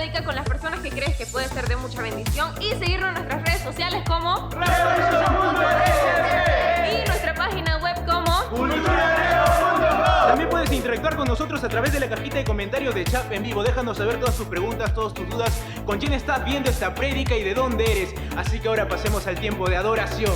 prédica con las personas que crees que puede ser de mucha bendición y seguirnos en nuestras redes sociales como y nuestra página web como También puedes interactuar con nosotros a través de la cajita de comentarios de chat en vivo. Déjanos saber todas tus preguntas, todas tus dudas, con quién estás viendo esta prédica y de dónde eres. Así que ahora pasemos al tiempo de adoración.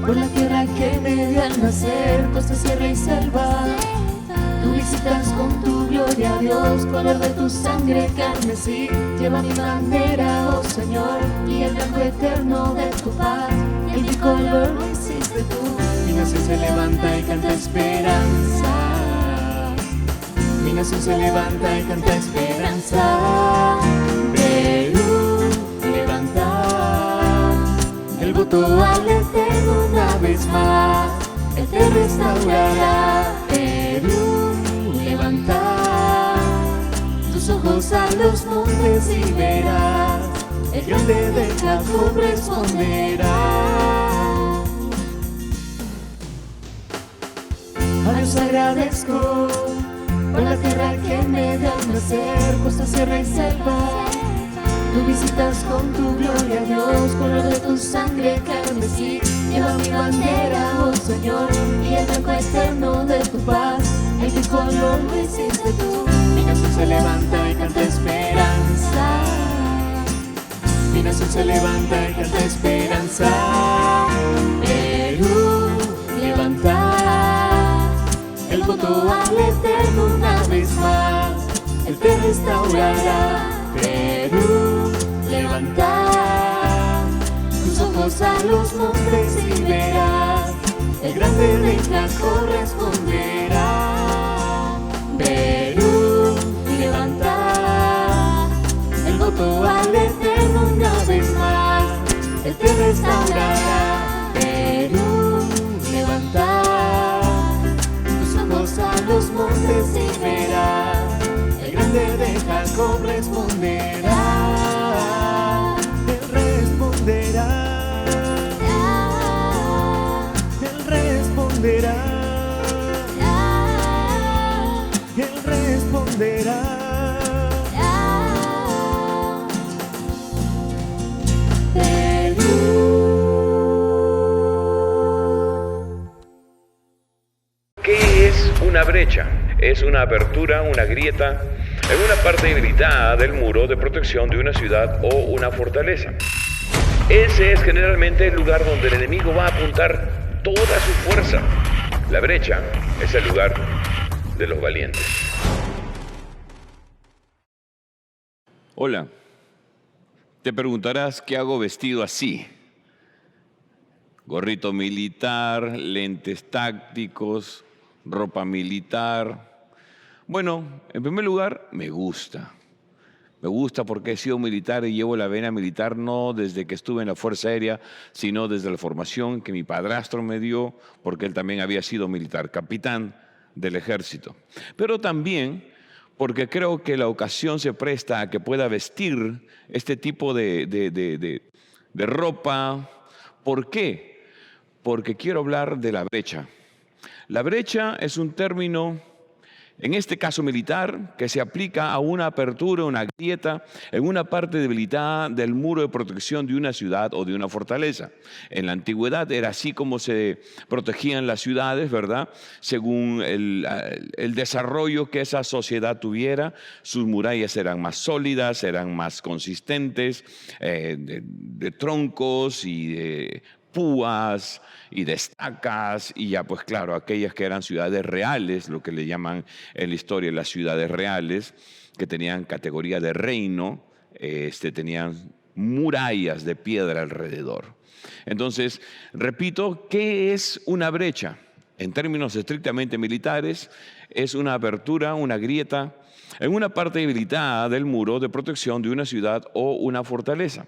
Por la tierra que me dio al nacer, costa, sierra y selva. Tú visitas con tu gloria a Dios, color de tu sangre carmesí. Lleva mi bandera, oh Señor, y el blanco eterno de tu paz. El bicolor lo hiciste tú. Mi nación se levanta y canta esperanza. Mi nación se levanta y canta esperanza. Perú, levanta el voto al Eterno una vez más. Él te restaurará. Perú, levanta tus ojos a los montes y verás. El grande de Jacob responderá. A Dios agradezco por la tierra que me dio al nacer, costa, sierra y selva. Tú visitas con tu gloria a Dios, color de tu sangre carmesí. Lleva mi bandera, oh Señor, y el blanco eterno de tu paz. El bicolor lo hiciste tú. Mi nación se levanta y canta esperanza. Mi nación se levanta y canta esperanza. Perú, levanta el voto al Eterno una vez más. Él te restaurará. Perú, levanta tus ojos a los montes y verás. El grande de Jacob responderá. Perú, levanta el voto al Eterno una vez más. Él te restaurará. Perú, levanta tus ojos a los montes y verás. El grande de Jacob responderá. Él responderá. Él responderá. Él responderá. ¿Qué es una brecha? Es una abertura, una grieta en una parte debilitada del muro de protección de una ciudad o una fortaleza. Ese es generalmente el lugar donde el enemigo va a apuntar toda su fuerza. La brecha es el lugar de los valientes. Hola, te preguntarás qué hago vestido así. Gorrito militar, lentes tácticos, ropa militar. Bueno, en primer lugar, me gusta. Me gusta porque he sido militar y llevo la vena militar no desde que estuve en la Fuerza Aérea, sino desde la formación que mi padrastro me dio, porque él también había sido militar, capitán del ejército. Pero también porque creo que la ocasión se presta a que pueda vestir este tipo de ropa. ¿Por qué? Porque quiero hablar de la brecha. La brecha es un término, en este caso militar, que se aplica a una apertura, una grieta, en una parte debilitada del muro de protección de una ciudad o de una fortaleza. En la antigüedad era así como se protegían las ciudades, ¿verdad? Según el desarrollo que esa sociedad tuviera, sus murallas eran más sólidas, eran más consistentes, de troncos y de púas y de estacas, y ya pues claro, aquellas que eran ciudades reales, lo que le llaman en la historia las ciudades reales, que tenían categoría de reino, tenían murallas de piedra alrededor. Entonces, repito, ¿qué es una brecha? en términos estrictamente militares, es una abertura, una grieta, en una parte debilitada del muro de protección de una ciudad o una fortaleza.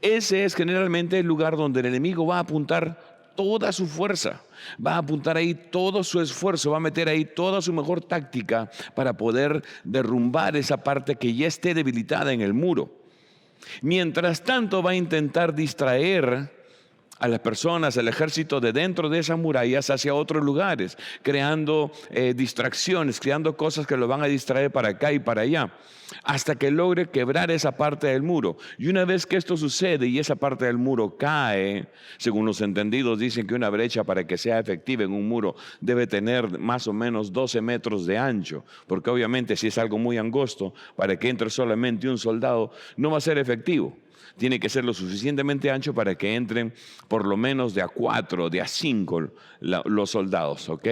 Ese es generalmente el lugar donde el enemigo va a apuntar toda su fuerza, va a apuntar ahí todo su esfuerzo, va a meter ahí toda su mejor táctica para poder derrumbar esa parte que ya esté debilitada en el muro. Mientras tanto, va a intentar distraer a las personas, al ejército de dentro de esas murallas hacia otros lugares, creando distracciones, creando cosas que lo van a distraer para acá y para allá, hasta que logre quebrar esa parte del muro. Y una vez que esto sucede y esa parte del muro cae, según los entendidos dicen que una brecha para que sea efectiva en un muro debe tener más o menos 12 metros de ancho, porque obviamente si es algo muy angosto, para que entre solamente un soldado no va a ser efectivo. Tiene que ser lo suficientemente ancho para que entren por lo menos de a 4, de a 5 los soldados, ¿ok?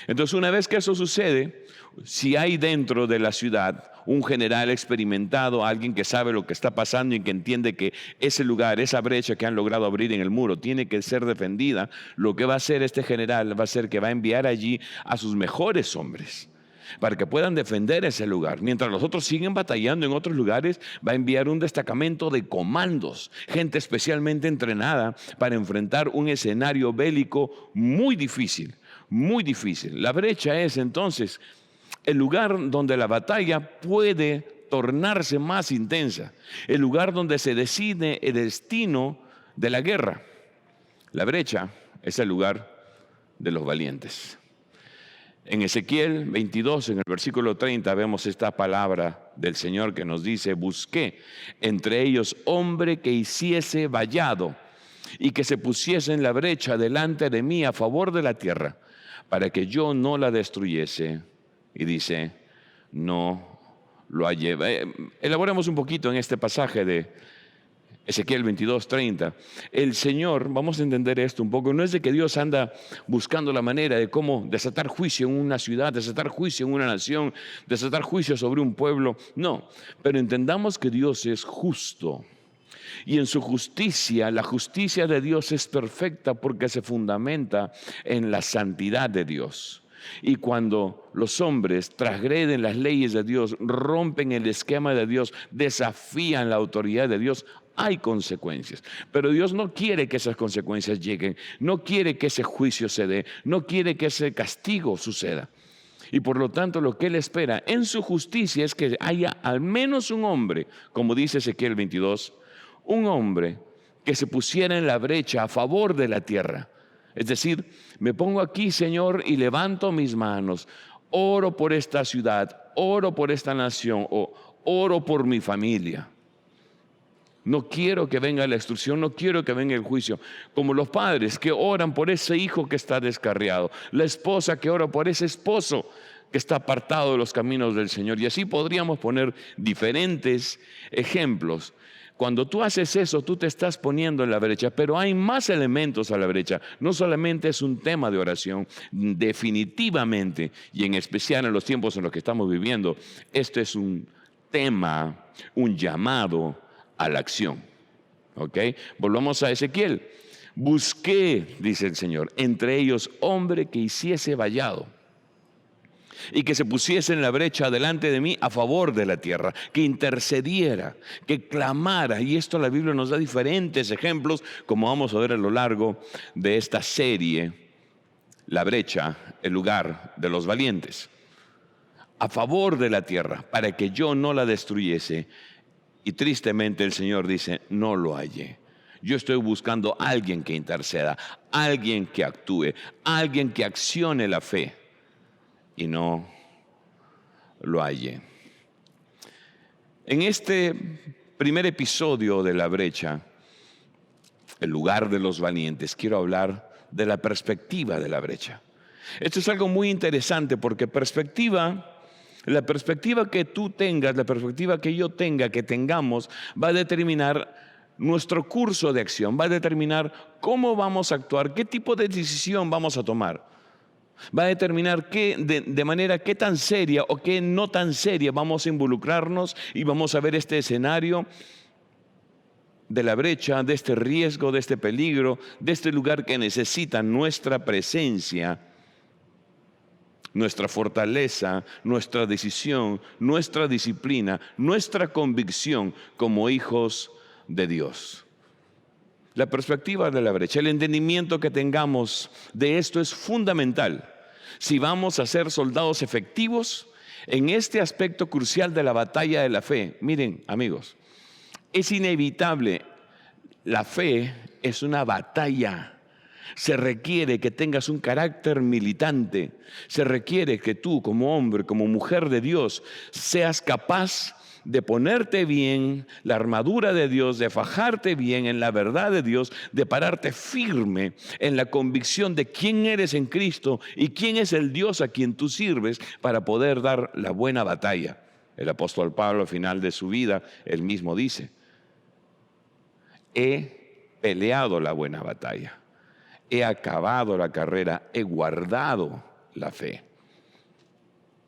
Entonces, una vez que eso sucede, si hay dentro de la ciudad un general experimentado, alguien que sabe lo que está pasando y que entiende que ese lugar, esa brecha que han logrado abrir en el muro, tiene que ser defendida, lo que va a hacer este general va a ser que va a enviar allí a sus mejores hombres, para que puedan defender ese lugar. Mientras los otros siguen batallando en otros lugares, va a enviar un destacamento de comandos, gente especialmente entrenada para enfrentar un escenario bélico muy difícil, muy difícil. La brecha es entonces el lugar donde la batalla puede tornarse más intensa, el lugar donde se decide el destino de la guerra. La brecha es el lugar de los valientes. En Ezequiel 22, en el versículo 30, vemos esta palabra del Señor que nos dice: busqué entre ellos hombre que hiciese vallado y que se pusiese en la brecha delante de mí a favor de la tierra, para que yo no la destruyese. Y dice, no lo hallé. Elaboremos un poquito en este pasaje de Ezequiel 22, 30. El Señor, vamos a entender esto un poco, no es de que Dios anda buscando la manera de cómo desatar juicio en una ciudad, desatar juicio en una nación, desatar juicio sobre un pueblo, no, pero entendamos que Dios es justo. Y en su justicia, la justicia de Dios es perfecta porque se fundamenta en la santidad de Dios. Y cuando los hombres transgreden las leyes de Dios, rompen el esquema de Dios, desafían la autoridad de Dios, hay consecuencias. Pero Dios no quiere que esas consecuencias lleguen, no quiere que ese juicio se dé, no quiere que ese castigo suceda. Y por lo tanto lo que Él espera en su justicia es que haya al menos un hombre, como dice Ezequiel 22, un hombre que se pusiera en la brecha a favor de la tierra. Es decir, me pongo aquí, Señor, y levanto mis manos, oro por esta ciudad, oro por esta nación, o oro por mi familia. No quiero que venga la destrucción, no quiero que venga el juicio. Como los padres que oran por ese hijo que está descarriado, la esposa que ora por ese esposo que está apartado de los caminos del Señor. Y así podríamos poner diferentes ejemplos. Cuando tú haces eso, tú te estás poniendo en la brecha, pero hay más elementos a la brecha. No solamente es un tema de oración, definitivamente, y en especial en los tiempos en los que estamos viviendo, esto es un tema, un llamado a la acción. ¿Ok? Volvamos a Ezequiel. Busqué, dice el Señor, entre ellos hombre que hiciese vallado y que se pusiese en la brecha delante de mí a favor de la tierra, que intercediera, que clamara. Y esto la Biblia nos da diferentes ejemplos, como vamos a ver a lo largo de esta serie, la brecha, el lugar de los valientes, a favor de la tierra, para que yo no la destruyese. Y tristemente el Señor dice, no lo hallé. Yo estoy buscando a alguien que interceda, alguien que actúe, alguien que accione la fe. Y no lo hallé. En este primer episodio de la brecha, el lugar de los valientes, quiero hablar de la perspectiva de la brecha. Esto es algo muy interesante porque la perspectiva que tú tengas, la perspectiva que yo tenga, que tengamos, va a determinar nuestro curso de acción, va a determinar cómo vamos a actuar, qué tipo de decisión vamos a tomar. Va a determinar de manera qué tan seria o qué no tan seria vamos a involucrarnos y vamos a ver este escenario de la brecha, de este riesgo, de este peligro, de este lugar que necesita nuestra presencia, nuestra fortaleza, nuestra decisión, nuestra disciplina, nuestra convicción como hijos de Dios. La perspectiva de la brecha, el entendimiento que tengamos de esto es fundamental si vamos a ser soldados efectivos en este aspecto crucial de la batalla de la fe. Miren, amigos, es inevitable, la fe es una batalla. Se requiere que tengas un carácter militante. Se requiere que tú, como hombre, como mujer de Dios, seas capaz de ponerte bien la armadura de Dios, de fajarte bien en la verdad de Dios, de pararte firme en la convicción de quién eres en Cristo y quién es el Dios a quien tú sirves para poder dar la buena batalla. El apóstol Pablo al final de su vida, él mismo dice: he peleado la buena batalla, he acabado la carrera, he guardado la fe.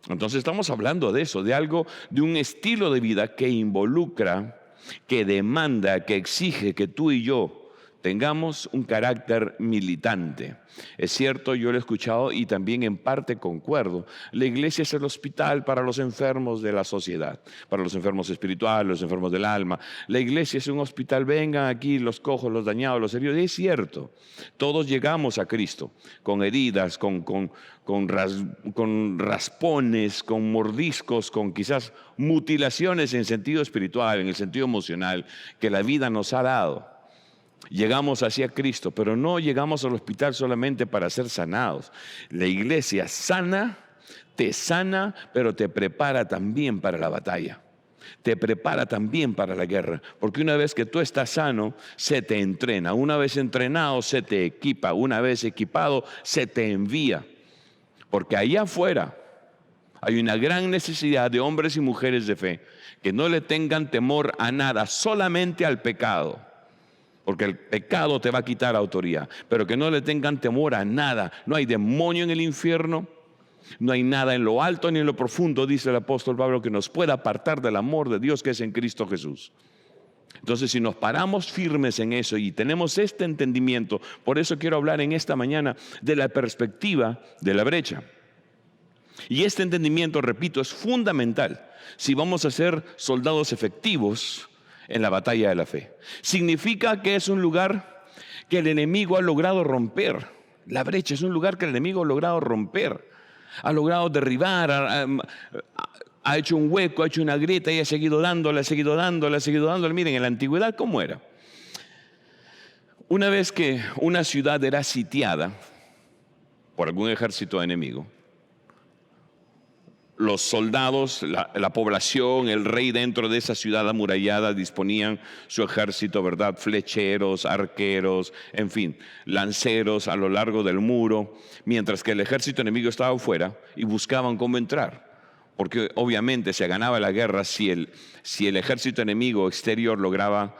Entonces estamos hablando de eso, de algo, de un estilo de vida que involucra, que demanda, que exige que tú y yo tengamos un carácter militante. Es cierto, yo lo he escuchado y también en parte concuerdo. La iglesia es el hospital para los enfermos de la sociedad, para los enfermos espirituales, los enfermos del alma. La iglesia es un hospital, vengan aquí los cojos, los dañados, los heridos. Es cierto, todos llegamos a Cristo con heridas, con raspones, con mordiscos, con quizás mutilaciones en sentido espiritual, en el sentido emocional, que la vida nos ha dado. Llegamos hacia Cristo, pero no llegamos al hospital solamente para ser sanados. La iglesia sana, pero te prepara también para la batalla. Te prepara también para la guerra, porque una vez que tú estás sano, se te entrena. Una vez entrenado, se te equipa. Una vez equipado, se te envía. Porque allá afuera hay una gran necesidad de hombres y mujeres de fe que no le tengan temor a nada, solamente al pecado. Porque el pecado te va a quitar autoridad, pero que no le tengan temor a nada. No hay demonio en el infierno, no hay nada en lo alto ni en lo profundo, dice el apóstol Pablo, que nos pueda apartar del amor de Dios que es en Cristo Jesús. Entonces, si nos paramos firmes en eso y tenemos este entendimiento, por eso quiero hablar en esta mañana de la perspectiva de la brecha. Y este entendimiento, repito, es fundamental si vamos a ser soldados efectivos en la batalla de la fe. Significa que es un lugar que el enemigo ha logrado romper. La brecha es un lugar que el enemigo ha logrado romper, ha logrado derribar, ha hecho un hueco, ha hecho una grieta y ha seguido dándole, ha seguido dándole, ha seguido dándole. Miren, en la antigüedad, ¿cómo era? Una vez que una ciudad era sitiada por algún ejército enemigo, los soldados, la población, el rey dentro de esa ciudad amurallada disponían su ejército, ¿verdad? Flecheros, arqueros, en fin, lanceros a lo largo del muro, mientras que el ejército enemigo estaba afuera y buscaban cómo entrar. Porque obviamente se ganaba la guerra si el ejército enemigo exterior lograba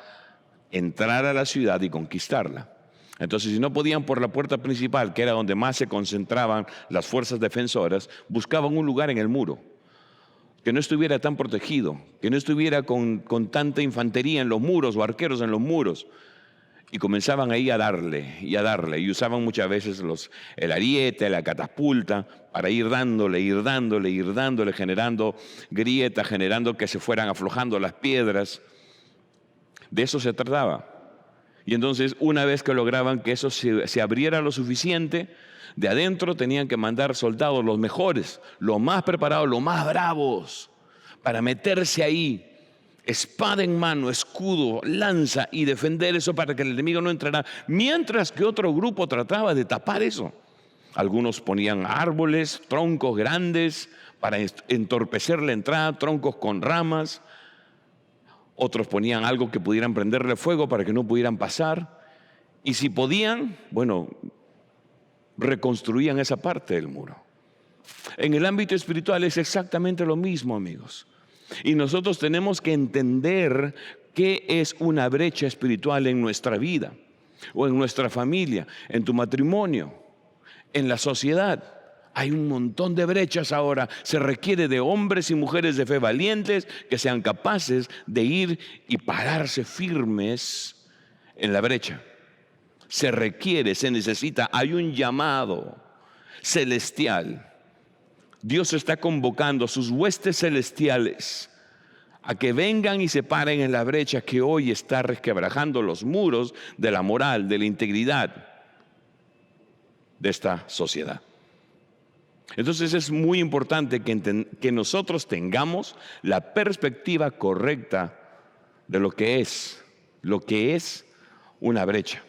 entrar a la ciudad y conquistarla. Entonces, si no podían por la puerta principal, que era donde más se concentraban las fuerzas defensoras, buscaban un lugar en el muro que no estuviera tan protegido, que no estuviera con tanta infantería en los muros o arqueros en los muros. Y comenzaban ahí a darle, y usaban muchas veces el ariete, la catapulta, para ir dándole, generando grietas, generando que se fueran aflojando las piedras. De eso se trataba. Y entonces, una vez que lograban que eso se abriera lo suficiente, de adentro tenían que mandar soldados, los mejores, los más preparados, los más bravos, para meterse ahí, espada en mano, escudo, lanza, y defender eso para que el enemigo no entrara. Mientras que otro grupo trataba de tapar eso. Algunos ponían árboles, troncos grandes para entorpecer la entrada, troncos con ramas. Otros ponían algo que pudieran prenderle fuego para que no pudieran pasar. Y si podían, bueno, reconstruían esa parte del muro. En el ámbito espiritual es exactamente lo mismo, amigos. Y nosotros tenemos que entender qué es una brecha espiritual en nuestra vida, o en nuestra familia, en tu matrimonio, en la sociedad. Hay un montón de brechas ahora. Se requiere de hombres y mujeres de fe valientes que sean capaces de ir y pararse firmes en la brecha. Se requiere, se necesita, hay un llamado celestial. Dios está convocando a sus huestes celestiales a que vengan y se paren en la brecha que hoy está resquebrajando los muros de la moral, de la integridad de esta sociedad. Entonces es muy importante que nosotros tengamos la perspectiva correcta de lo que es una brecha.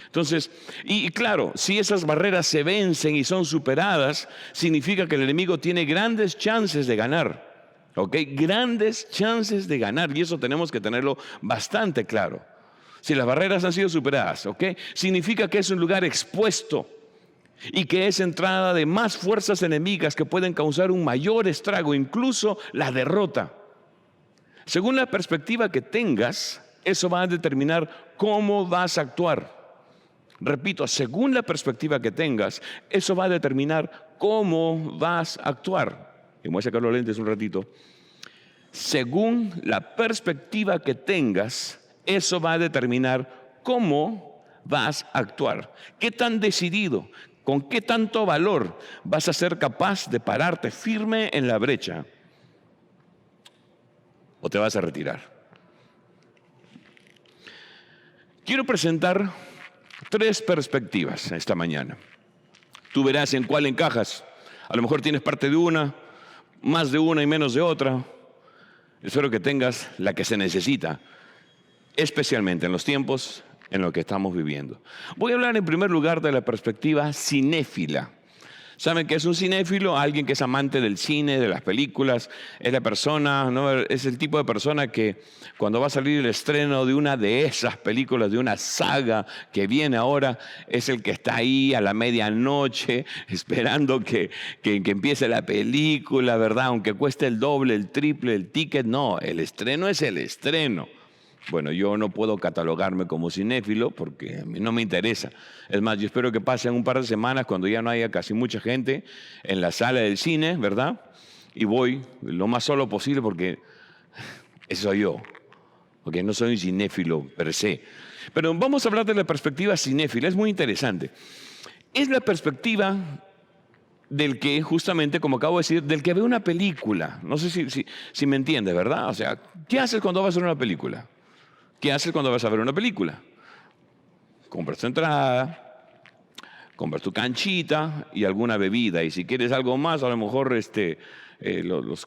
Entonces, y claro, si esas barreras se vencen y son superadas, significa que el enemigo tiene grandes chances de ganar, ¿ok? Grandes chances de ganar, y eso tenemos que tenerlo bastante claro. Si las barreras han sido superadas, ¿ok? Significa que es un lugar expuesto y que es entrada de más fuerzas enemigas que pueden causar un mayor estrago, incluso la derrota. Según la perspectiva que tengas, eso va a determinar cómo vas a actuar. Repito, según la perspectiva que tengas, eso va a determinar cómo vas a actuar. Y me voy a sacar los lentes un ratito. Según la perspectiva que tengas, eso va a determinar cómo vas a actuar. ¿Qué tan decidido, con qué tanto valor vas a ser capaz de pararte firme en la brecha? ¿O te vas a retirar? Quiero presentar 3 perspectivas esta mañana. Tú verás en cuál encajas. A lo mejor tienes parte de una, más de una y menos de otra. Espero que tengas la que se necesita, especialmente en los tiempos en los que estamos viviendo. Voy a hablar en primer lugar de la perspectiva cinéfila. ¿Saben qué es un cinéfilo? Alguien que es amante del cine, de las películas. Es la persona, ¿no? Es el tipo de persona que cuando va a salir el estreno de una de esas películas, de una saga que viene ahora, es el que está ahí a la medianoche esperando que empiece la película, ¿verdad? Aunque cueste el doble, el triple, el ticket. No, el estreno es el estreno. Bueno, yo no puedo catalogarme como cinéfilo porque a mí no me interesa. Es más, yo espero que pasen un par de semanas cuando ya no haya casi mucha gente en la sala del cine, ¿verdad? Y voy lo más solo posible porque ese soy yo, porque no soy un cinéfilo per se. Pero vamos a hablar de la perspectiva cinéfila, es muy interesante. Es la perspectiva del que, justamente, como acabo de decir, del que ve una película. No sé si me entiende, ¿verdad? O sea, ¿qué haces cuando vas a ver una película? ¿Qué haces cuando vas a ver una película? Compras tu entrada, compras tu canchita y alguna bebida. Y si quieres algo más, a lo mejor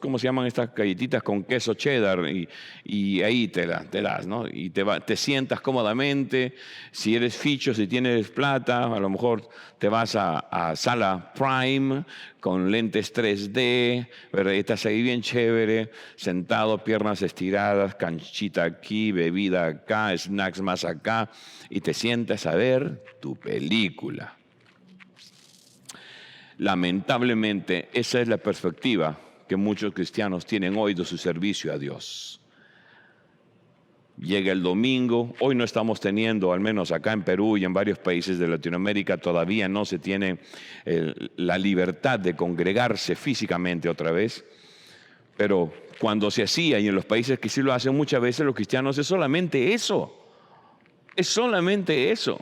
¿cómo se llaman estas galletitas con queso cheddar? Y ahí te das, ¿no? Y te sientas cómodamente. Si eres ficho, si tienes plata, a lo mejor te vas a sala Prime con lentes 3D, ¿verdad? Y estás ahí bien chévere, sentado, piernas estiradas, canchita aquí, bebida acá, snacks más acá, y te sientas a ver tu película. Lamentablemente, esa es la perspectiva que muchos cristianos tienen hoy de su servicio a Dios. Llega el domingo, hoy no estamos teniendo, al menos acá en Perú y en varios países de Latinoamérica, todavía no se tiene la libertad de congregarse físicamente otra vez, pero cuando se hacía, y en los países que sí lo hacen muchas veces, los cristianos es solamente eso. Es solamente eso.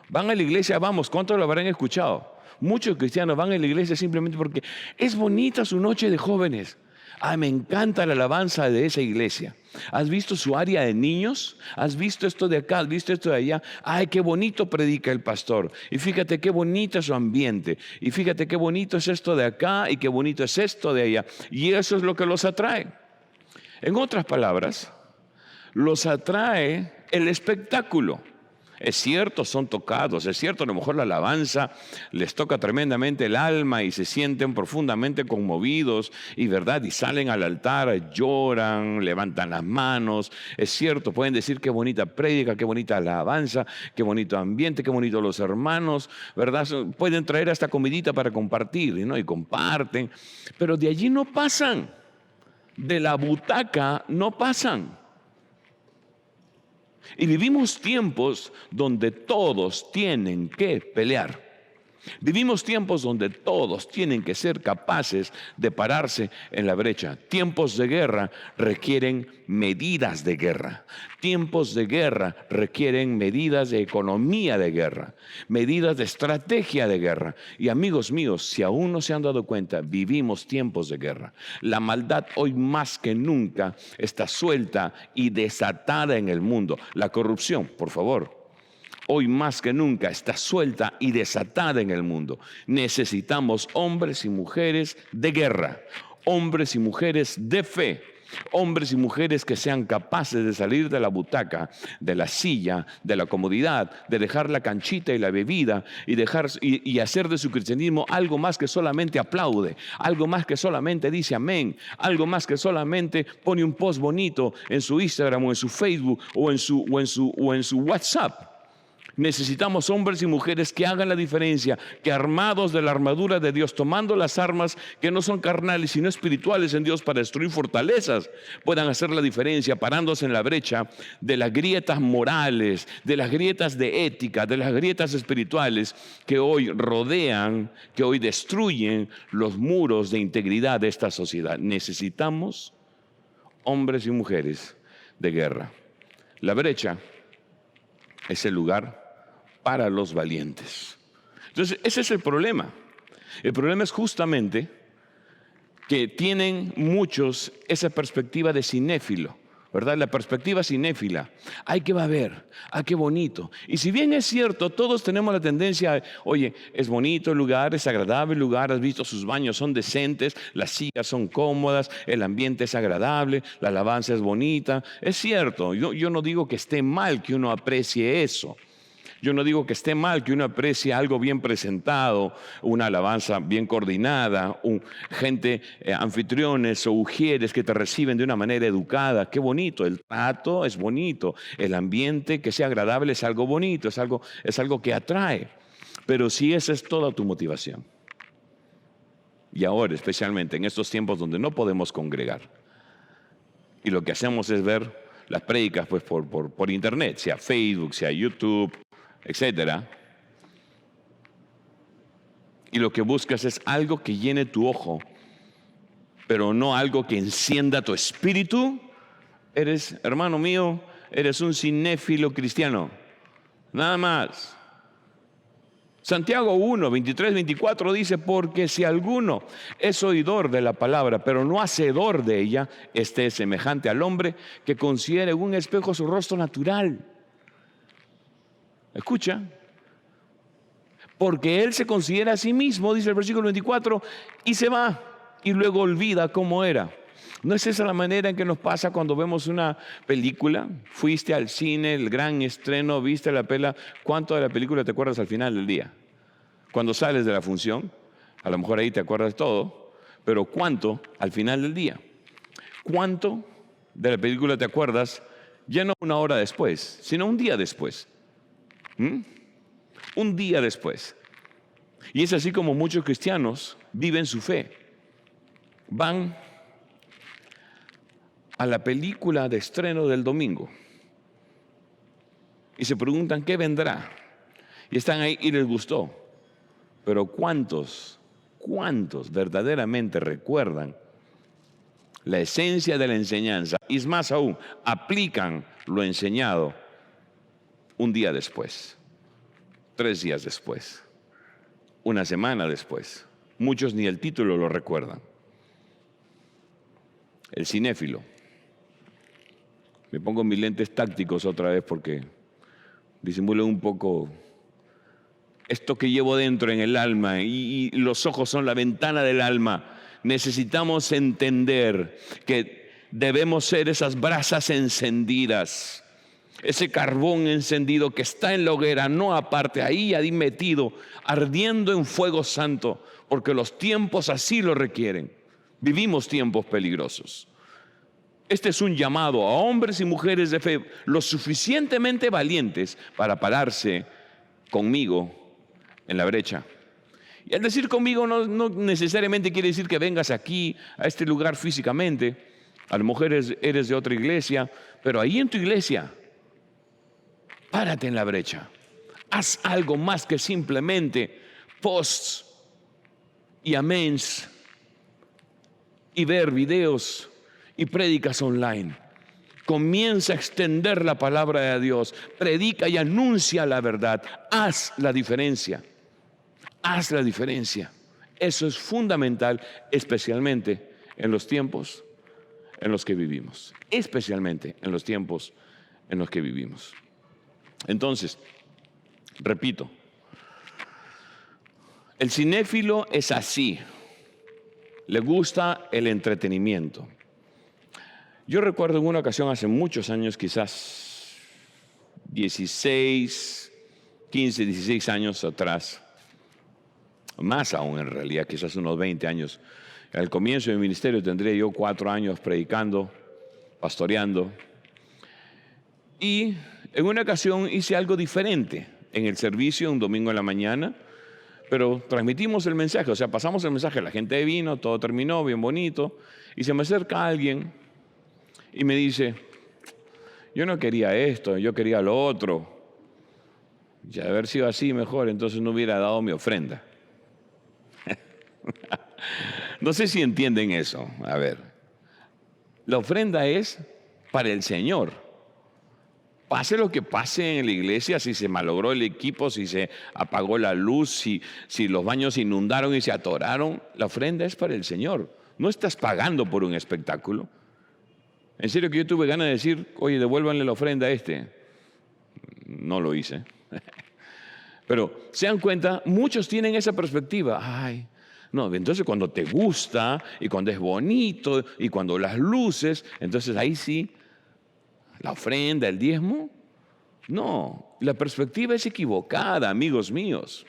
Van a la iglesia, vamos, ¿cuántos lo habrán escuchado? Muchos cristianos van a la iglesia simplemente porque es bonita su noche de jóvenes. Ay, me encanta la alabanza de esa iglesia. ¿Has visto su área de niños? ¿Has visto esto de acá? ¿Has visto esto de allá? Ay, qué bonito predica el pastor. Y fíjate qué bonito es su ambiente. Y fíjate qué bonito es esto de acá y qué bonito es esto de allá. Y eso es lo que los atrae. En otras palabras, los atrae el espectáculo. Es cierto, son tocados, es cierto, a lo mejor la alabanza les toca tremendamente el alma y se sienten profundamente conmovidos y verdad, y salen al altar, lloran, levantan las manos. Es cierto, pueden decir qué bonita prédica, qué bonita alabanza, qué bonito ambiente, qué bonito los hermanos, ¿verdad? Pueden traer hasta comidita para compartir, ¿no? Y comparten, pero de allí no pasan, de la butaca no pasan. Y vivimos tiempos donde todos tienen que pelear. Vivimos tiempos donde todos tienen que ser capaces de pararse en la brecha. Tiempos de guerra requieren medidas de guerra. Tiempos de guerra requieren medidas de economía de guerra, medidas de estrategia de guerra. Y amigos míos, si aún no se han dado cuenta, vivimos tiempos de guerra. La maldad hoy más que nunca está suelta y desatada en el mundo. La corrupción, por favor, hoy más que nunca está suelta y desatada en el mundo. Necesitamos hombres y mujeres de guerra, hombres y mujeres de fe, hombres y mujeres que sean capaces de salir de la butaca, de la silla, de la comodidad, de dejar la canchita y la bebida y hacer de su cristianismo algo más que solamente aplaude, algo más que solamente dice amén, algo más que solamente pone un post bonito en su Instagram o en su Facebook o en su WhatsApp. Necesitamos hombres y mujeres que hagan la diferencia, que armados de la armadura de Dios, tomando las armas que no son carnales sino espirituales en Dios para destruir fortalezas, puedan hacer la diferencia parándose en la brecha de las grietas morales, de las grietas de ética, de las grietas espirituales que hoy rodean, que hoy destruyen los muros de integridad de esta sociedad. Necesitamos hombres y mujeres de guerra. La brecha es el lugar para los valientes. Entonces, ese es el problema. El problema es justamente que tienen muchos esa perspectiva de cinéfilo, ¿verdad? La perspectiva cinéfila. ¡Ay, qué va a ver! ¡Ay, qué bonito! Y si bien es cierto, todos tenemos la tendencia, oye, es bonito el lugar, es agradable el lugar, has visto sus baños son decentes, las sillas son cómodas, el ambiente es agradable, la alabanza es bonita. Es cierto, yo no digo que esté mal que uno aprecie eso. Yo no digo que esté mal que uno aprecie algo bien presentado, una alabanza bien coordinada, gente, anfitriones o ujieres que te reciben de una manera educada. Qué bonito, el trato es bonito, el ambiente que sea agradable es algo bonito, es algo que atrae. Pero si esa es toda tu motivación, y ahora especialmente en estos tiempos donde no podemos congregar, y lo que hacemos es ver las prédicas pues, por internet, sea Facebook, sea YouTube, etcétera, y lo que buscas es algo que llene tu ojo, pero no algo que encienda tu espíritu, eres, hermano mío, eres un cinéfilo cristiano, nada más. Santiago 1, 23, 24 dice, porque si alguno es oidor de la palabra, pero no hacedor de ella, este es semejante al hombre que considera en un espejo su rostro natural. Escucha, porque él se considera a sí mismo, dice el versículo 24, y se va, y luego olvida cómo era. ¿No es esa la manera en que nos pasa cuando vemos una película? Fuiste al cine, el gran estreno, viste la pela. ¿Cuánto de la película te acuerdas al final del día? Cuando sales de la función, a lo mejor ahí te acuerdas de todo, pero ¿cuánto al final del día? ¿Cuánto de la película te acuerdas ya no una hora después, sino un día después? Un día después. Y es así como muchos cristianos viven su fe. Van a la película de estreno del domingo y se preguntan qué vendrá, y están ahí y les gustó, pero ¿cuántos verdaderamente recuerdan la esencia de la enseñanza? Y es más aún, aplican lo enseñado un día después, 3 días después, una semana después. Muchos ni el título lo recuerdan. El cinéfilo. Me pongo mis lentes tácticos otra vez porque disimulo un poco esto que llevo dentro en el alma, y los ojos son la ventana del alma. Necesitamos entender que debemos ser esas brasas encendidas, ese carbón encendido que está en la hoguera, no aparte, ahí metido, ardiendo en fuego santo, porque los tiempos así lo requieren. Vivimos tiempos peligrosos. Este es un llamado a hombres y mujeres de fe lo suficientemente valientes para pararse conmigo en la brecha. Y al decir conmigo no necesariamente quiere decir que vengas aquí a este lugar físicamente. A lo mejor eres de otra iglesia, pero ahí en tu iglesia, párate en la brecha. Haz algo más que simplemente posts y améns y ver videos y prédicas online. Comienza a extender la palabra de Dios, predica y anuncia la verdad. Haz la diferencia. Haz la diferencia. Eso es fundamental, especialmente en los tiempos en los que vivimos. Especialmente en los tiempos en los que vivimos. Entonces, repito, el cinéfilo es así. Le gusta el entretenimiento. Yo recuerdo en una ocasión hace muchos años, quizás 16 años atrás, más aún en realidad, quizás unos 20 años. Al comienzo de mi ministerio tendría yo 4 años predicando, pastoreando. Y en una ocasión hice algo diferente en el servicio, un domingo en la mañana, pero transmitimos el mensaje, o sea, pasamos el mensaje, la gente vino, todo terminó bien bonito, y se me acerca alguien y me dice, yo no quería esto, yo quería lo otro. Y de haber sido así mejor, entonces no hubiera dado mi ofrenda. No sé si entienden eso. A ver, la ofrenda es para el Señor. Pase lo que pase en la iglesia, si se malogró el equipo, si se apagó la luz, si los baños se inundaron y se atoraron, la ofrenda es para el Señor. No estás pagando por un espectáculo. En serio que yo tuve ganas de decir, oye, devuélvanle la ofrenda a este. No lo hice. Pero se dan cuenta, muchos tienen esa perspectiva. Ay, no, entonces cuando te gusta y cuando es bonito y cuando las luces, entonces ahí sí, la ofrenda, el diezmo. No, la perspectiva es equivocada, amigos míos.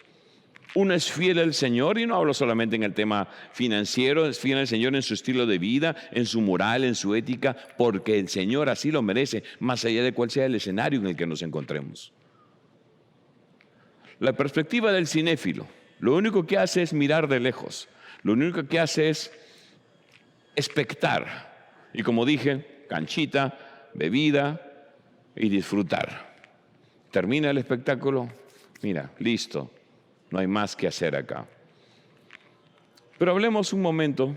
Uno es fiel al Señor, y no hablo solamente en el tema financiero, es fiel al Señor en su estilo de vida, en su moral, en su ética, porque el Señor así lo merece, más allá de cuál sea el escenario en el que nos encontremos. La perspectiva del cinéfilo, lo único que hace es mirar de lejos, lo único que hace es expectar. Y como dije, canchita, bebida y disfrutar. Termina el espectáculo, mira, listo. No hay más que hacer acá. Pero hablemos un momento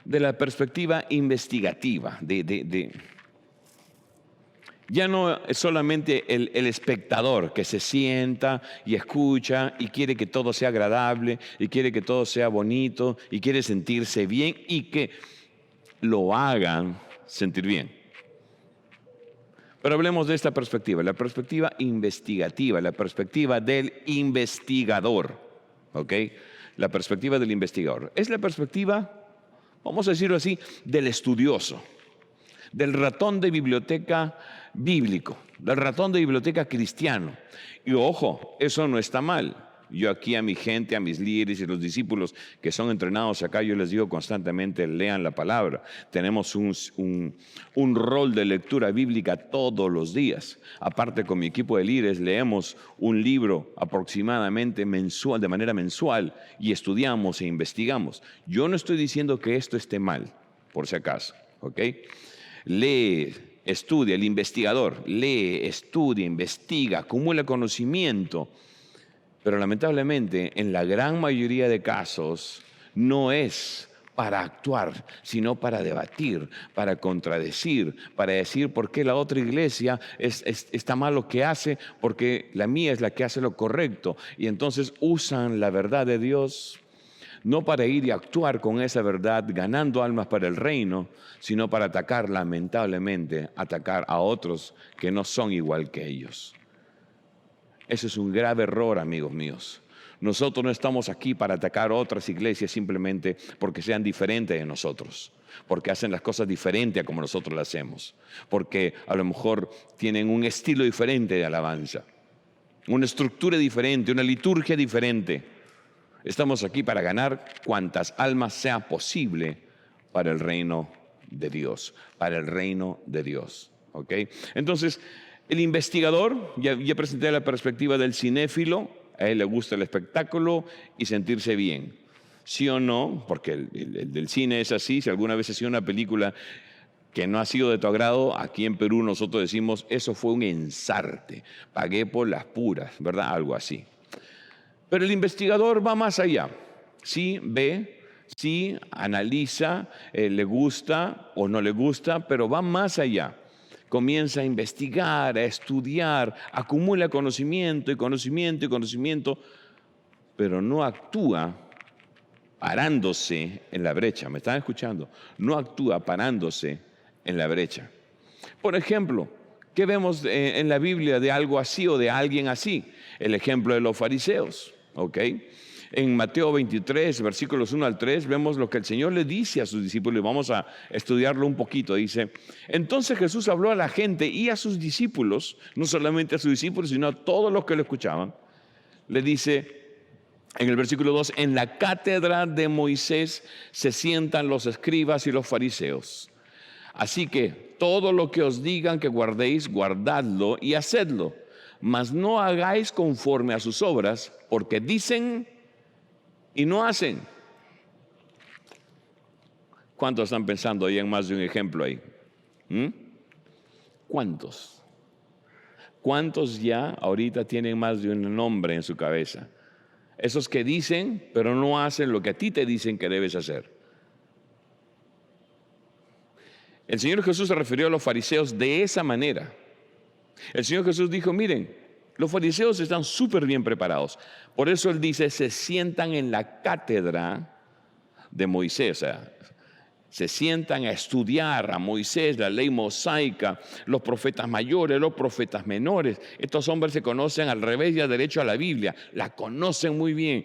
de la perspectiva investigativa. Ya no es solamente el espectador que se sienta y escucha y quiere que todo sea agradable y quiere que todo sea bonito y quiere sentirse bien y que lo hagan sentir bien. Pero hablemos de esta perspectiva, la perspectiva investigativa, la perspectiva del investigador, ¿ok? La perspectiva del investigador. Es la perspectiva, vamos a decirlo así, del estudioso, del ratón de biblioteca bíblico, del ratón de biblioteca cristiano. Y ojo, eso no está mal. Yo aquí a mi gente, a mis líderes y los discípulos que son entrenados acá, yo les digo constantemente, lean la palabra. Tenemos un rol de lectura bíblica todos los días. Aparte, con mi equipo de líderes leemos un libro aproximadamente mensual, de manera mensual, y estudiamos e investigamos. Yo no estoy diciendo que esto esté mal, por si acaso, ¿ok? Lee, estudia, el investigador, lee, estudia, investiga, acumula conocimiento. Pero lamentablemente, en la gran mayoría de casos, no es para actuar, sino para debatir, para contradecir, para decir por qué la otra iglesia está mal lo que hace, porque la mía es la que hace lo correcto. Y entonces usan la verdad de Dios, no para ir y actuar con esa verdad, ganando almas para el reino, sino para atacar, lamentablemente, atacar a otros que no son igual que ellos. Ese es un grave error, amigos míos. Nosotros no estamos aquí para atacar a otras iglesias simplemente porque sean diferentes de nosotros, porque hacen las cosas diferentes a como nosotros las hacemos, porque a lo mejor tienen un estilo diferente de alabanza, una estructura diferente, una liturgia diferente. Estamos aquí para ganar cuantas almas sea posible para el reino de Dios, para el reino de Dios. ¿Ok? Entonces, el investigador, ya presenté la perspectiva del cinéfilo, a él le gusta el espectáculo y sentirse bien. ¿Sí o no? Porque el del cine es así. Si alguna vez has sido una película que no ha sido de tu agrado, aquí en Perú nosotros decimos, eso fue un ensarte, pagué por las puras, ¿verdad? Algo así. Pero el investigador va más allá. Sí, ve, sí, analiza, le gusta o no le gusta, pero va más allá. Comienza a investigar, a estudiar, acumula conocimiento y conocimiento y conocimiento, pero no actúa parándose en la brecha. ¿Me están escuchando? No actúa parándose en la brecha. Por ejemplo, ¿qué vemos en la Biblia de algo así o de alguien así? El ejemplo de los fariseos, ¿ok? En Mateo 23, versículos 1 al 3, vemos lo que el Señor le dice a sus discípulos y vamos a estudiarlo un poquito. Dice, entonces Jesús habló a la gente y a sus discípulos, no solamente a sus discípulos, sino a todos los que lo escuchaban. Le dice en el versículo 2, en la cátedra de Moisés se sientan los escribas y los fariseos. Así que todo lo que os digan que guardéis, guardadlo y hacedlo. Mas no hagáis conforme a sus obras, porque dicen y no hacen. ¿Cuántos están pensando ahí en más de un ejemplo ahí? ¿Cuántos? ¿Cuántos ya ahorita tienen más de un nombre en su cabeza? Esos que dicen, pero no hacen lo que a ti te dicen que debes hacer. El Señor Jesús se refirió a los fariseos de esa manera. El Señor Jesús dijo, miren, los fariseos están súper bien preparados. Por eso Él dice, se sientan en la cátedra de Moisés. O sea, se sientan a estudiar a Moisés, la ley mosaica, los profetas mayores, los profetas menores. Estos hombres se conocen al revés y al derecho a la Biblia. La conocen muy bien.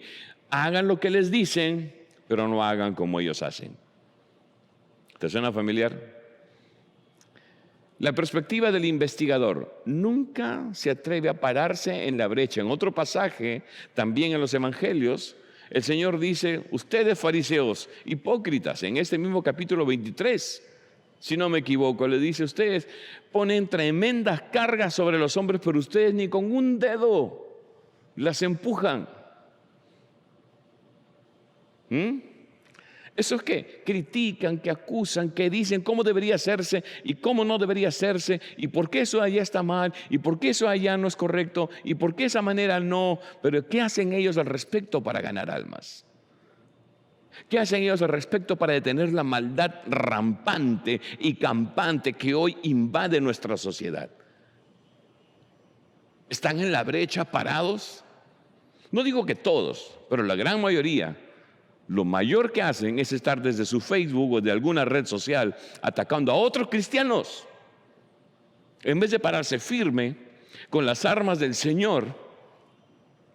Hagan lo que les dicen, pero no hagan como ellos hacen. ¿Te suena familiar? La perspectiva del investigador nunca se atreve a pararse en la brecha. En otro pasaje, también en los evangelios, el Señor dice, ustedes fariseos, hipócritas, en este mismo capítulo 23, si no me equivoco, le dice, ustedes ponen tremendas cargas sobre los hombres, pero ustedes ni con un dedo las empujan. Esos que critican, que acusan, que dicen cómo debería hacerse y cómo no debería hacerse y por qué eso allá está mal y por qué eso allá no es correcto y por qué esa manera no. Pero ¿qué hacen ellos al respecto para ganar almas? ¿Qué hacen ellos al respecto para detener la maldad rampante y campante que hoy invade nuestra sociedad? ¿Están en la brecha parados? No digo que todos, pero la gran mayoría. Lo mayor que hacen es estar desde su Facebook o de alguna red social atacando a otros cristianos. En vez de pararse firme con las armas del Señor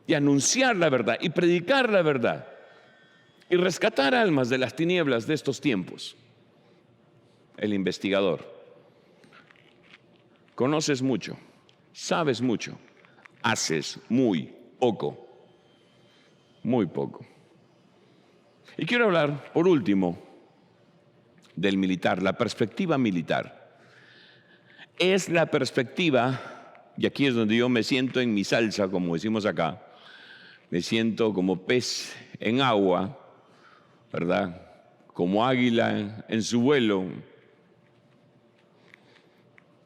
y anunciar la verdad y predicar la verdad y rescatar almas de las tinieblas de estos tiempos. El investigador. Conoces mucho, sabes mucho, haces muy poco. Muy poco. Y quiero hablar, por último, del militar, la perspectiva militar. Es la perspectiva, y aquí es donde yo me siento en mi salsa, como decimos acá, me siento como pez en agua, ¿verdad? Como águila en su vuelo,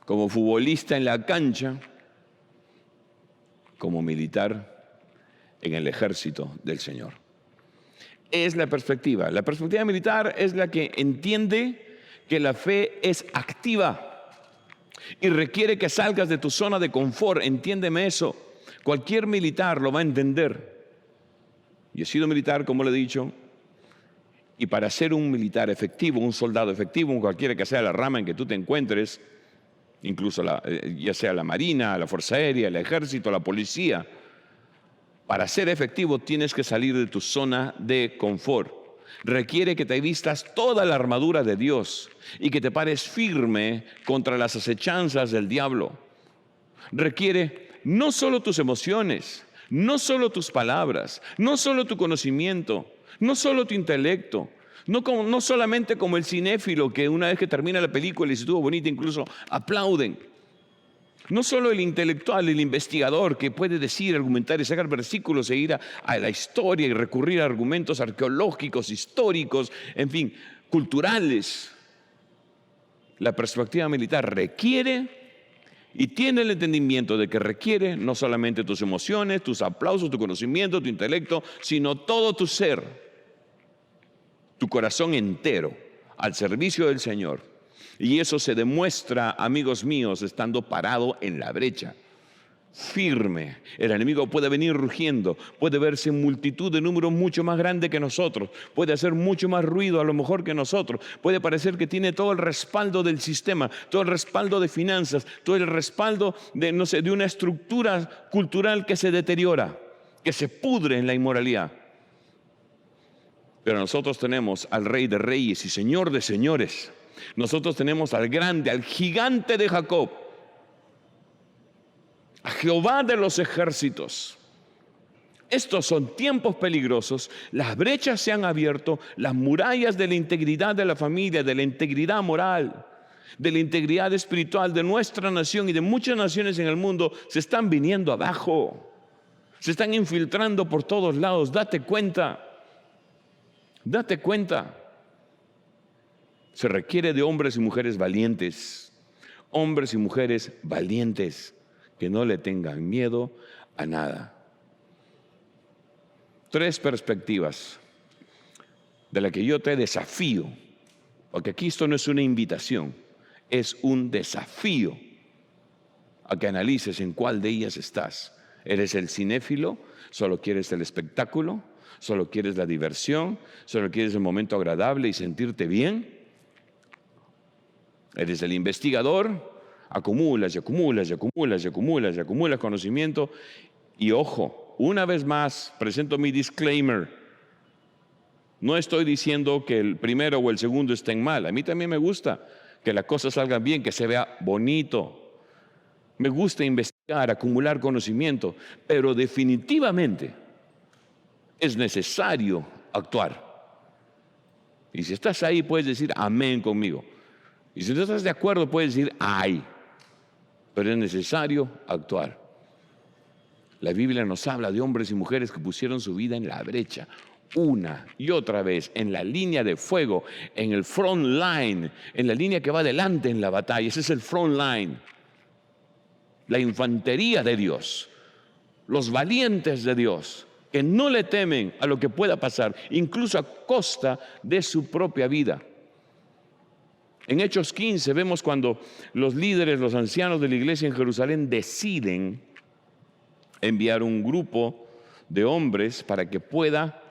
como futbolista en la cancha, como militar en el ejército del Señor. Es la perspectiva. La perspectiva militar es la que entiende que la fe es activa y requiere que salgas de tu zona de confort. Entiéndeme eso. Cualquier militar lo va a entender. Yo he sido militar, como le he dicho, y para ser un militar efectivo, un soldado efectivo, cualquiera que sea la rama en que tú te encuentres, incluso ya sea la Marina, la Fuerza Aérea, el Ejército, la Policía, para ser efectivo tienes que salir de tu zona de confort. Requiere que te vistas toda la armadura de Dios y que te pares firme contra las acechanzas del diablo. Requiere no solo tus emociones, no solo tus palabras, no solo tu conocimiento, no solo tu intelecto, no solamente como el cinéfilo que una vez que termina la película y se estuvo bonita incluso aplauden. No solo el intelectual, el investigador que puede decir, argumentar y sacar versículos e ir a la historia y recurrir a argumentos arqueológicos, históricos, en fin, culturales. La perspectiva militar requiere y tiene el entendimiento de que requiere no solamente tus emociones, tus aplausos, tu conocimiento, tu intelecto, sino todo tu ser, tu corazón entero al servicio del Señor. Y eso se demuestra, amigos míos, estando parado en la brecha, firme. El enemigo puede venir rugiendo, puede verse en multitud de números mucho más grande que nosotros, puede hacer mucho más ruido a lo mejor que nosotros, puede parecer que tiene todo el respaldo del sistema, todo el respaldo de finanzas, todo el respaldo de, no sé, de una estructura cultural que se deteriora, que se pudre en la inmoralidad. Pero nosotros tenemos al Rey de Reyes y Señor de Señores. Nosotros tenemos al grande, al gigante de Jacob, a Jehová de los ejércitos. Estos son tiempos peligrosos, las brechas se han abierto, las murallas de la integridad de la familia, de la integridad moral, de la integridad espiritual de nuestra nación y de muchas naciones en el mundo se están viniendo abajo, se están infiltrando por todos lados. Date cuenta, date cuenta. Se requiere de hombres y mujeres valientes, hombres y mujeres valientes, que no le tengan miedo a nada. 3 perspectivas de las que yo te desafío, porque aquí esto no es una invitación, es un desafío a que analices en cuál de ellas estás. ¿Eres el cinéfilo? ¿Solo quieres el espectáculo? ¿Solo quieres la diversión? ¿Solo quieres el momento agradable y sentirte bien? ¿Eres el investigador? Acumulas y acumulas y acumulas y acumulas y acumulas conocimiento. Y ojo, una vez más presento mi disclaimer. No estoy diciendo que el primero o el segundo estén mal. A mí también me gusta que las cosas salgan bien, que se vea bonito. Me gusta investigar, acumular conocimiento, pero definitivamente es necesario actuar. Y si estás ahí puedes decir amén conmigo. Y si no estás de acuerdo puedes decir ay. Pero es necesario actuar. La Biblia nos habla de hombres y mujeres que pusieron su vida en la brecha, una y otra vez, en la línea de fuego, en el front line, en la línea que va adelante en la batalla. Ese es el front line. La infantería de Dios, los valientes de Dios, que no le temen a lo que pueda pasar, incluso a costa de su propia vida. En Hechos 15 vemos cuando los líderes, los ancianos de la iglesia en Jerusalén deciden enviar un grupo de hombres para que pueda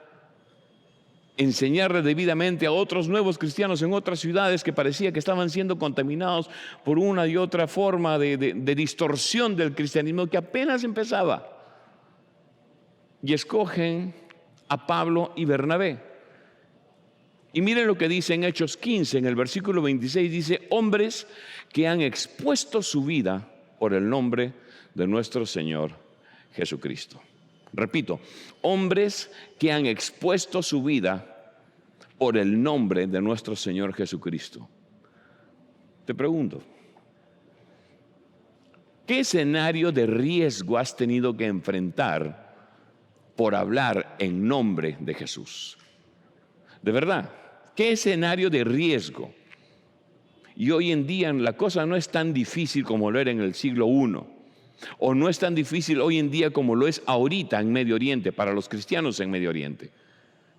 enseñarle debidamente a otros nuevos cristianos en otras ciudades que parecía que estaban siendo contaminados por una y otra forma de distorsión del cristianismo que apenas empezaba. Y escogen a Pablo y Bernabé. Y miren lo que dice en Hechos 15, en el versículo 26, dice: hombres que han expuesto su vida por el nombre de nuestro Señor Jesucristo. Repito, hombres que han expuesto su vida por el nombre de nuestro Señor Jesucristo. Te pregunto, ¿qué escenario de riesgo has tenido que enfrentar por hablar en nombre de Jesús? De verdad, ¿qué escenario de riesgo? Y hoy en día la cosa no es tan difícil como lo era en el siglo I, o no es tan difícil hoy en día como lo es ahorita en Medio Oriente, para los cristianos en Medio Oriente,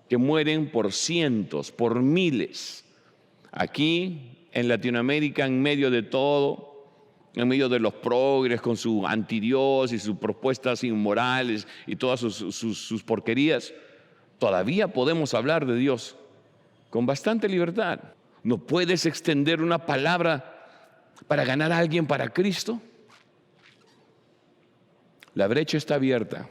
que mueren por cientos, por miles. Aquí en Latinoamérica, en medio de todo, en medio de los progres con su antidios y sus propuestas inmorales y todas sus porquerías, todavía podemos hablar de Dios con bastante libertad. ¿No puedes extender una palabra para ganar a alguien para Cristo? La brecha está abierta.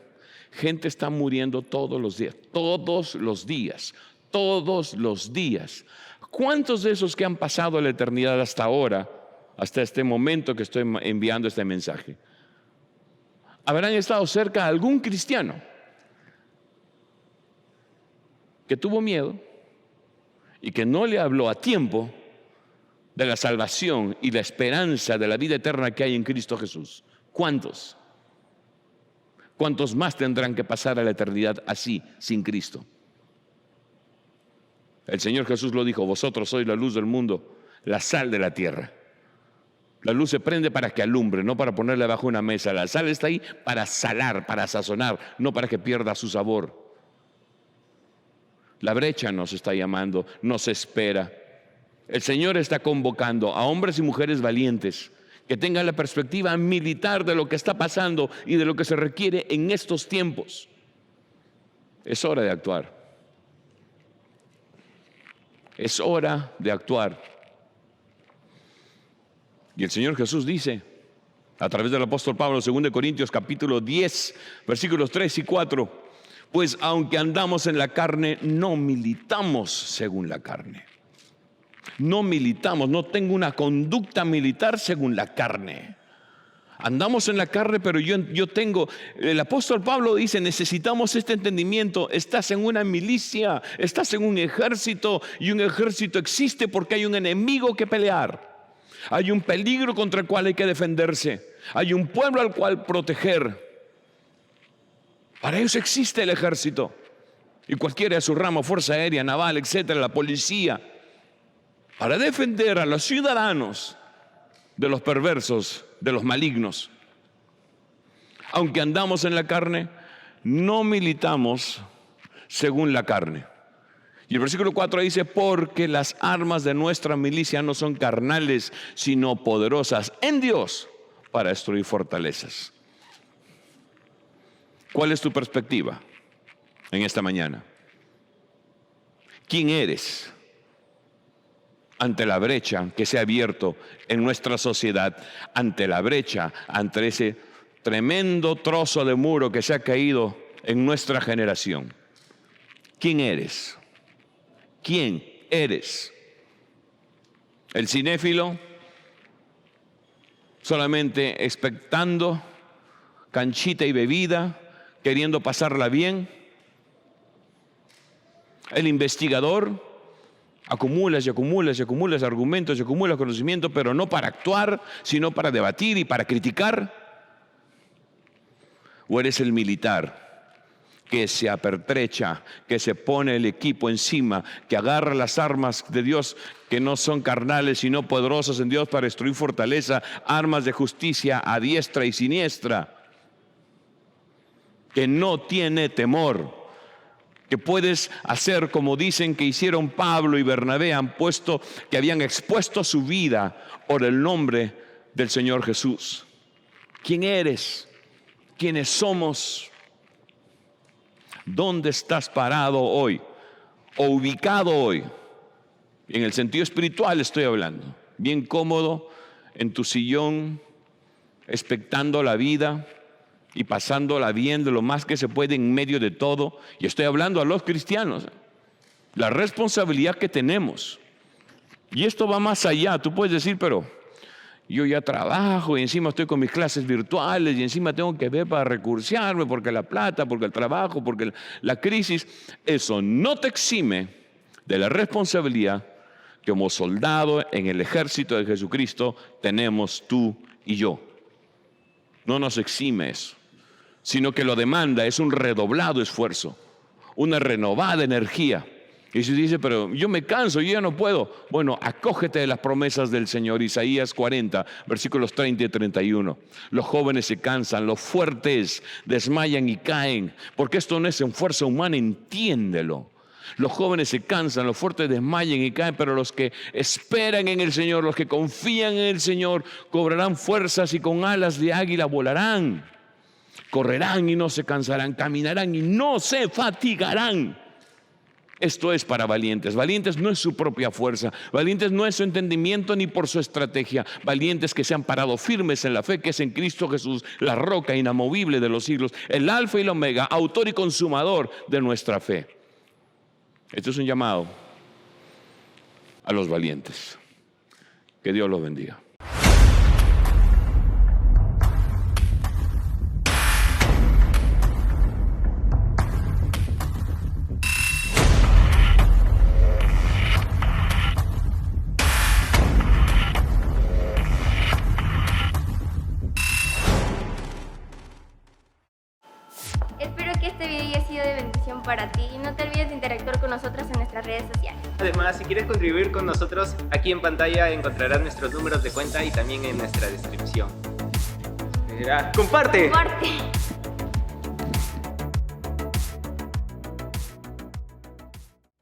Gente está muriendo todos los días, todos los días, todos los días. ¿Cuántos de esos que han pasado la eternidad hasta ahora, hasta este momento que estoy enviando este mensaje, habrán estado cerca de algún cristiano que tuvo miedo y que no le habló a tiempo de la salvación y la esperanza de la vida eterna que hay en Cristo Jesús? ¿Cuántos? ¿Cuántos más tendrán que pasar a la eternidad así, sin Cristo? El Señor Jesús lo dijo: vosotros sois la luz del mundo, la sal de la tierra. La luz se prende para que alumbre, no para ponerla bajo una mesa. La sal está ahí para salar, para sazonar, no para que pierda su sabor. La brecha nos está llamando, nos espera. El Señor está convocando a hombres y mujeres valientes que tengan la perspectiva militar de lo que está pasando y de lo que se requiere en estos tiempos. Es hora de actuar. Es hora de actuar. Y el Señor Jesús dice, a través del apóstol Pablo, 2 Corintios capítulo 10, versículos 3 y 4, pues aunque andamos en la carne, no militamos según la carne. No militamos, no tengo una conducta militar según la carne. Andamos en la carne, pero yo tengo, el apóstol Pablo dice, necesitamos este entendimiento. Estás en una milicia, estás en un ejército, y un ejército existe porque hay un enemigo que pelear. Hay un peligro contra el cual hay que defenderse. Hay un pueblo al cual proteger. Para eso existe el ejército. Y cualquiera de su ramo, fuerza aérea, naval, etcétera, la policía. Para defender a los ciudadanos de los perversos, de los malignos. Aunque andamos en la carne, no militamos según la carne. Y el versículo 4 dice, porque las armas de nuestra milicia no son carnales, sino poderosas en Dios para destruir fortalezas. ¿Cuál es tu perspectiva en esta mañana? ¿Quién eres ante la brecha que se ha abierto en nuestra sociedad, ante la brecha, ante ese tremendo trozo de muro que se ha caído en nuestra generación? ¿Quién eres? ¿Quién eres? ¿El cinéfilo solamente expectando canchita y bebida, queriendo pasarla bien? ¿El investigador? Acumulas y acumulas y acumulas argumentos y acumulas conocimiento, pero no para actuar, sino para debatir y para criticar. ¿O eres el militar que se apertrecha, que se pone el equipo encima, que agarra las armas de Dios que no son carnales sino poderosas en Dios para destruir fortaleza, armas de justicia a diestra y siniestra, que no tiene temor, que puedes hacer como dicen que hicieron Pablo y Bernabé, que habían expuesto su vida por el nombre del Señor Jesús? ¿Quién eres? ¿Quiénes somos? ¿Dónde estás parado hoy? O ubicado hoy. En el sentido espiritual estoy hablando. Bien cómodo en tu sillón, expectando la vida y pasándola bien de lo más que se puede en medio de todo. Y estoy hablando a los cristianos. La responsabilidad que tenemos. Y esto va más allá. Tú puedes decir, pero yo ya trabajo y encima estoy con mis clases virtuales y encima tengo que ver para recursearme porque la plata, porque el trabajo, porque la crisis. Eso no te exime de la responsabilidad que como soldado en el ejército de Jesucristo tenemos tú y yo. No nos exime eso, sino que lo demanda es un redoblado esfuerzo, una renovada energía. Y si dice, pero yo me canso, yo ya no puedo. Bueno, acógete de las promesas del Señor. Isaías 40, versículos 30 y 31. Los jóvenes se cansan, los fuertes desmayan y caen. Porque esto no es en fuerza humana, entiéndelo. Los jóvenes se cansan, los fuertes desmayan y caen, pero los que esperan en el Señor, los que confían en el Señor, cobrarán fuerzas y con alas de águila volarán. Correrán y no se cansarán, caminarán y no se fatigarán. Esto es para valientes. Valientes no es su propia fuerza. Valientes no es su entendimiento ni por su estrategia. Valientes que se han parado firmes en la fe que es en Cristo Jesús, la roca inamovible de los siglos, el alfa y el omega, autor y consumador de nuestra fe. Esto es un llamado a los valientes. Que Dios los bendiga. Espero que este video haya sido de bendición para ti y no te olvides de interactuar con nosotros en nuestras redes sociales. Además, si quieres contribuir con nosotros, aquí en pantalla encontrarás nuestros números de cuenta y también en nuestra descripción. Mira, ¡comparte! Comparte.